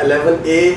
11A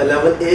11A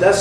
10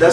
10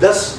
10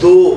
2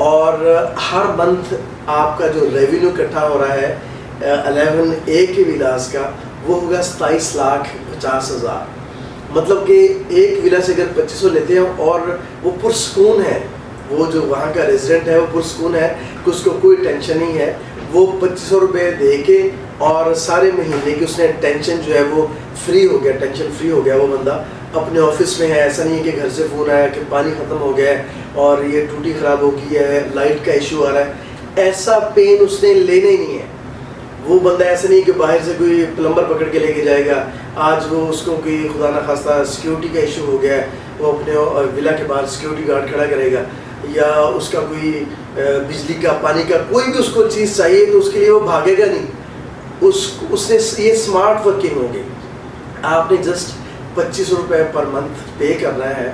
اور ہر month آپ کا جو ریونیو اکٹھا ہو رہا ہے 11A کے ولاز کا وہ ہوگا 27,50,000. مطلب کہ ایک ولا سے اگر 2500 لیتے ہیں اور وہ پرسکون ہے, وہ جو وہاں کا ریزیڈنٹ ہے وہ پرسکون ہے کہ اس کو کوئی ٹینشن نہیں ہے, وہ 2500 روپے دے کے اور سارے مہینے کی اس نے ٹینشن جو ہے وہ فری ہو گیا, ٹینشن فری ہو گیا. وہ بندہ اپنے آفس میں ہے, ایسا نہیں ہے کہ گھر سے فون آیا کہ پانی ختم ہو گیا ہے اور یہ ٹوٹی خراب ہو گئی ہے, لائٹ کا ایشو آ رہا ہے, ایسا پین اس نے لینا ہی نہیں ہے. وہ بندہ ایسا نہیں کہ باہر سے کوئی پلمبر پکڑ کے لے کے جائے گا, آج وہ اس کو کوئی خدا نخواستہ سیکیورٹی کا ایشو ہو گیا ہے, وہ اپنے ولا کے باہر سیکیورٹی گارڈ کھڑا کرے گا, یا اس کا کوئی بجلی کا پانی کا کوئی بھی اس کو چیز چاہیے تو اس کے لیے وہ بھاگے گا نہیں. اس نے یہ اسمارٹ ورکنگ ہوگی. آپ نے جسٹ 2500 روپے پر منتھ پے کرنا ہے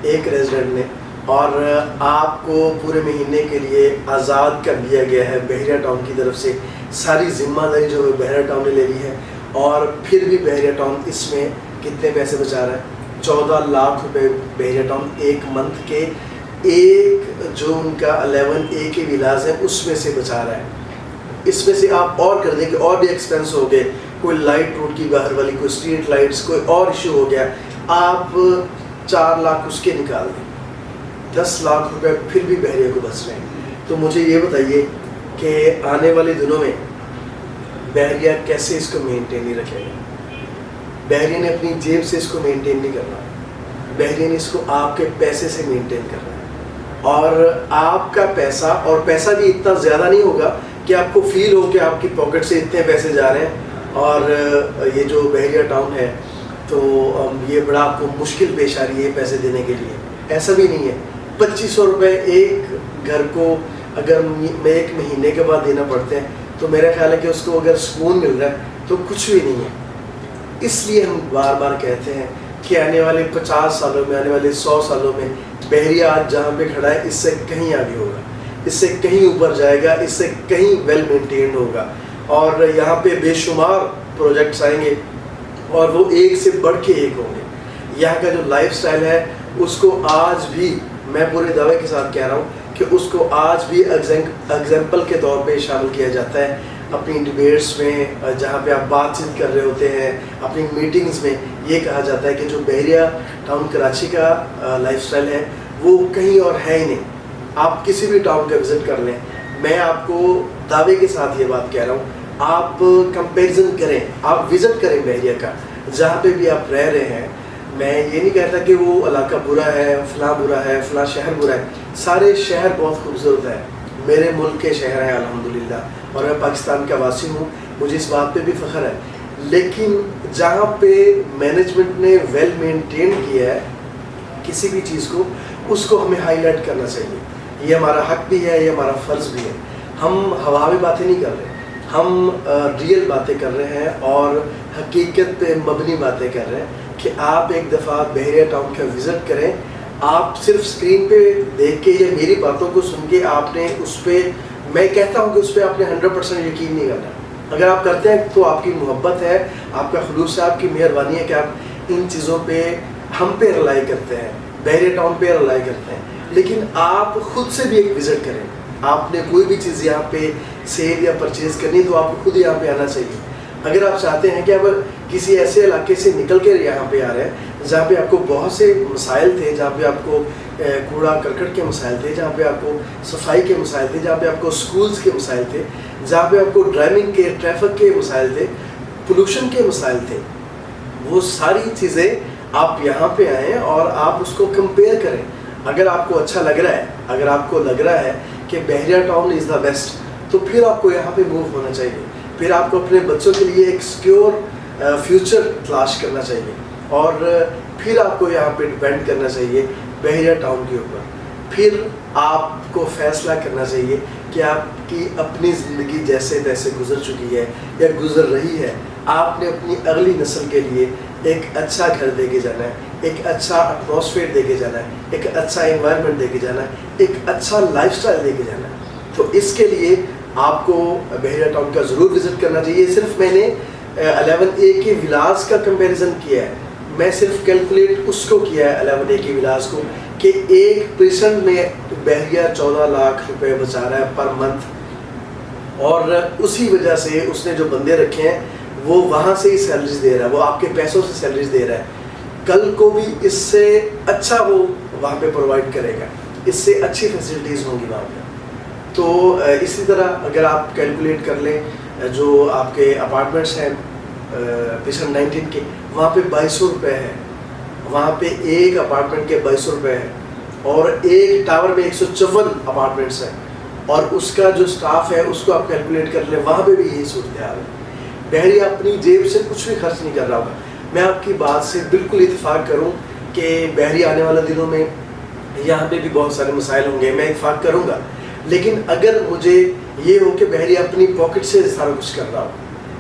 ایک ریزیڈنٹ نے, اور آپ کو پورے مہینے کے لیے آزاد کر دیا گیا ہے بحریہ ٹاؤن کی طرف سے. ساری ذمہ داری جو ہے بحریہ ٹاؤن نے لے لی ہے, اور پھر بھی بحریہ ٹاؤن اس میں کتنے پیسے بچا رہا ہے؟ 14 لاکھ روپے بحریہ ٹاؤن ایک منتھ کے ایک جو ان کا 11A کے ولاز ہیں اس میں سے بچا رہا ہے. اس میں سے آپ اور کر دیں کہ اور بھی ایکسپینس ہو گئے, کوئی لائٹ ٹوٹ کی باہر والی, کوئی اسٹریٹ لائٹس, کوئی اور ایشو ہو گیا, آپ 4 لاکھ اس کے نکال دیں, 10 لاکھ روپے پھر بھی بحریہ کو بچ رہے ہیں. تو مجھے یہ بتائیے کہ آنے والے دنوں میں بحریہ کیسے اس کو مینٹین نہیں رکھے گا؟ بحریہ نے اپنی جیب سے اس کو مینٹین نہیں کرنا, بحریہ نے اس کو آپ کے پیسے سے مینٹین کرنا ہے. اور آپ کا پیسہ, اور پیسہ بھی اتنا زیادہ نہیں ہوگا کہ آپ کو فیل ہو کہ آپ کی پاکٹ سے اتنے پیسے جا رہے ہیں اور یہ جو بحریہ ٹاؤن ہے تو یہ بڑا آپ کو مشکل پیش آ رہی ہے پیسے دینے کے لیے. ایسا بھی نہیں ہے. 2500 روپے ایک گھر کو اگر ایک مہینے کے بعد دینا پڑتے ہیں تو میرا خیال ہے کہ اس کو اگر سکون مل رہا ہے تو کچھ بھی نہیں ہے. اس لیے ہم بار بار کہتے ہیں کہ آنے والے 50 سالوں میں, آنے والے 100 سالوں میں بحریہ آج جہاں پہ کھڑا ہے اس سے کہیں آگے ہوگا, اس سے کہیں اوپر جائے گا, اس سے کہیں ویل مینٹینڈ ہوگا, اور یہاں پہ بے شمار پروجیکٹس آئیں گے اور وہ ایک سے بڑھ کے ایک ہوں گے. یہاں کا جو لائف سٹائل ہے اس کو آج بھی میں پورے دعوے کے ساتھ کہہ رہا ہوں کہ اس کو آج بھی ایگزامپل کے طور پہ شامل کیا جاتا ہے اپنی ڈبیٹس میں, جہاں پہ آپ بات چیت کر رہے ہوتے ہیں, اپنی میٹنگز میں یہ کہا جاتا ہے کہ جو بحریہ ٹاؤن کراچی کا لائف سٹائل ہے وہ کہیں اور ہے ہی نہیں. آپ کسی بھی ٹاؤن کا وزٹ کر لیں, میں آپ کو دعوے کے ساتھ یہ بات کہہ رہا ہوں, آپ کمپیریزن کریں, آپ وزٹ کریں بحریہ کا جہاں پہ بھی آپ رہ رہے ہیں. میں یہ نہیں کہتا کہ وہ علاقہ برا ہے, فلاں برا ہے, فلاں شہر برا ہے, سارے شہر بہت خوبصورت ہیں. میرے ملک کے شہر ہیں الحمدللہ, اور میں پاکستان کا واسی ہوں, مجھے اس بات پہ بھی فخر ہے. لیکن جہاں پہ مینجمنٹ نے ویل مینٹین کیا ہے کسی بھی چیز کو, اس کو ہمیں ہائی لائٹ کرنا چاہیے. یہ ہمارا حق بھی ہے, یہ ہمارا فرض بھی ہے. ہم ہوا میں باتیں نہیں کر رہے, ہم ریئل باتیں کر رہے ہیں اور حقیقت پہ مبنی باتیں کر رہے ہیں کہ آپ ایک دفعہ بحریہ ٹاؤن کا وزٹ کریں. آپ صرف اسکرین پہ دیکھ کے یا میری باتوں کو سن کے آپ نے اس پہ, میں کہتا ہوں کہ اس پہ آپ نے 100% یقین نہیں کرنا. اگر آپ کرتے ہیں تو آپ کی محبت ہے, آپ کا خلوص ہے, آپ کی مہربانی ہے کہ آپ ان چیزوں پہ ہم پہ رلائی کرتے ہیں, بحریہ ٹاؤن پہ رلائی کرتے ہیں. لیکن آپ خود سے بھی ایک وزٹ کریں. آپ نے کوئی بھی چیز یہاں پہ سیل یا پرچیز کرنی تو آپ کو خود یہاں پہ آنا چاہیے. اگر آپ چاہتے ہیں کہ آپ کسی ایسے علاقے سے نکل کے یہاں پہ آ رہے ہیں جہاں پہ آپ کو بہت سے مسائل تھے, جہاں پہ آپ کو کوڑا کرکٹ کے مسائل تھے, جہاں پہ آپ کو صفائی کے مسائل تھے, جہاں پہ آپ کو سکولز کے مسائل تھے, جہاں پہ آپ کو ڈرائیونگ کے, ٹریفک کے مسائل تھے, پولوشن کے مسائل تھے, وہ ساری چیزیں آپ یہاں پہ آئیں اور آپ اس کو کمپیئر کریں. اگر آپ کو اچھا لگ رہا ہے, اگر آپ کو لگ رہا ہے کہ بحریہ ٹاؤن از دا بیسٹ, تو پھر آپ کو یہاں پہ موو ہونا چاہیے. پھر آپ کو اپنے بچوں کے لیے ایک سیکیور فیوچر تلاش کرنا چاہیے, اور پھر آپ کو یہاں پہ ڈپینڈ کرنا چاہیے بحریہ ٹاؤن کے اوپر. پھر آپ کو فیصلہ کرنا چاہیے کہ آپ کی اپنی زندگی جیسے تیسے گزر چکی ہے یا گزر رہی ہے, آپ نے اپنی اگلی نسل کے لیے ایک اچھا گھر دے کے جانا ہے, ایک اچھا ایٹماسفیئر دے کے جانا ہے, ایک اچھا انوائرمنٹ دے کے جانا ہے, ایک اچھا لائف سٹائل دے کے جانا ہے. تو اس کے لیے آپ کو بحریہ ٹاؤن کا ضرور وزٹ کرنا چاہیے. صرف میں نے 11A کے ولاز کا کمپیریزن کیا ہے, میں صرف کیلکولیٹ اس کو کیا ہے 11A کے ولاز کو کہ ایک پیشنٹ میں بحریہ 14 لاکھ روپے بچا رہا ہے پر منتھ، اور اسی وجہ سے اس نے جو بندے رکھے ہیں وہ وہاں سے ہی سیلریز دے رہا ہے، وہ آپ کے پیسوں سے سیلریز دے رہا ہے، کل کو بھی اس سے اچھا وہ وہاں پہ پرووائڈ کرے گا، اس سے اچھی فیسلٹیز ہوں گی وہاں پہ۔ تو اسی طرح اگر آپ کیلکولیٹ کر لیں جو آپ کے اپارٹمنٹس ہیں پیشنٹ 19 کے، وہاں پہ 2200 روپے ہے، وہاں پہ ایک اپارٹمنٹ کے 2200 روپے ہے، اور ایک ٹاور میں 154 اپارٹمنٹس ہیں، اور اس کا جو سٹاف ہے اس کو آپ کیلکولیٹ کر لیں، وہاں پہ بھی یہی صورتحال ہے۔ بحریہ اپنی جیب سے کچھ بھی خرچ نہیں کر رہا ہوگا۔ میں آپ کی بات سے بالکل اتفاق کروں کہ بحریہ آنے والے دنوں میں یہاں پہ بھی بہت سارے مسائل ہوں گے، میں اتفاق کروں گا، لیکن اگر مجھے یہ ہو کہ بحریہ اپنی پاکٹ سے سارا کچھ کر رہا ہو،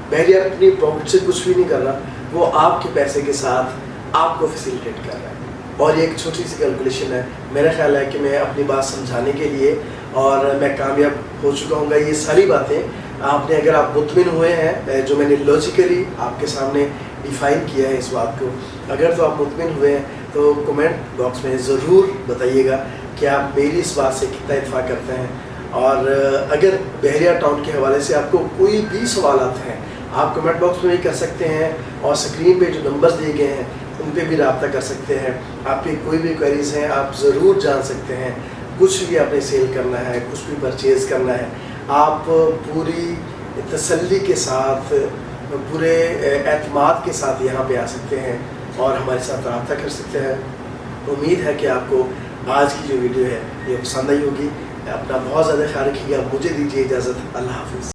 بحریہ اپنی پاکٹ سے کچھ بھی نہیں کر رہا، وہ آپ کے پیسے کے ساتھ آپ کو فیسیلیٹیٹ کر رہا ہے، اور یہ ایک چھوٹی سی کیلکولیشن ہے، میرا خیال ہے کہ میں اپنی بات سمجھانے کے لیے اور میں کامیاب ہو چکا ہوں گا۔ یہ ساری باتیں آپ نے، اگر آپ مطمئن ہوئے ہیں جو میں نے لاجیکلی آپ کے سامنے ڈیفائن کیا ہے اس بات کو، اگر تو آپ مطمئن ہوئے ہیں تو کمنٹ باکس میں ضرور بتائیے گا کہ آپ میری اس بات سے کتنا اتفاق کرتے ہیں، اور اگر بحریہ ٹاؤن کے حوالے سے آپ کو کوئی بھی سوالات ہیں آپ کمنٹ باکس میں بھی کر سکتے ہیں، اور اسکرین پہ جو نمبرز دیے گئے ہیں ان پہ بھی رابطہ کر سکتے ہیں۔ آپ کی کوئی بھی کوئریز ہیں آپ ضرور جان سکتے ہیں، کچھ بھی آپ نے سیل کرنا ہے، کچھ بھی پرچیز کرنا ہے، آپ پوری تسلی کے ساتھ، پورے اعتماد کے ساتھ یہاں پہ آ سکتے ہیں اور ہمارے ساتھ رابطہ کر سکتے ہیں۔ امید ہے کہ آپ کو آج کی جو ویڈیو ہے یہ پسند آئی ہوگی۔ اپنا بہت زیادہ خیال رکھیے گا، مجھے دیجیے اجازت، اللہ حافظ۔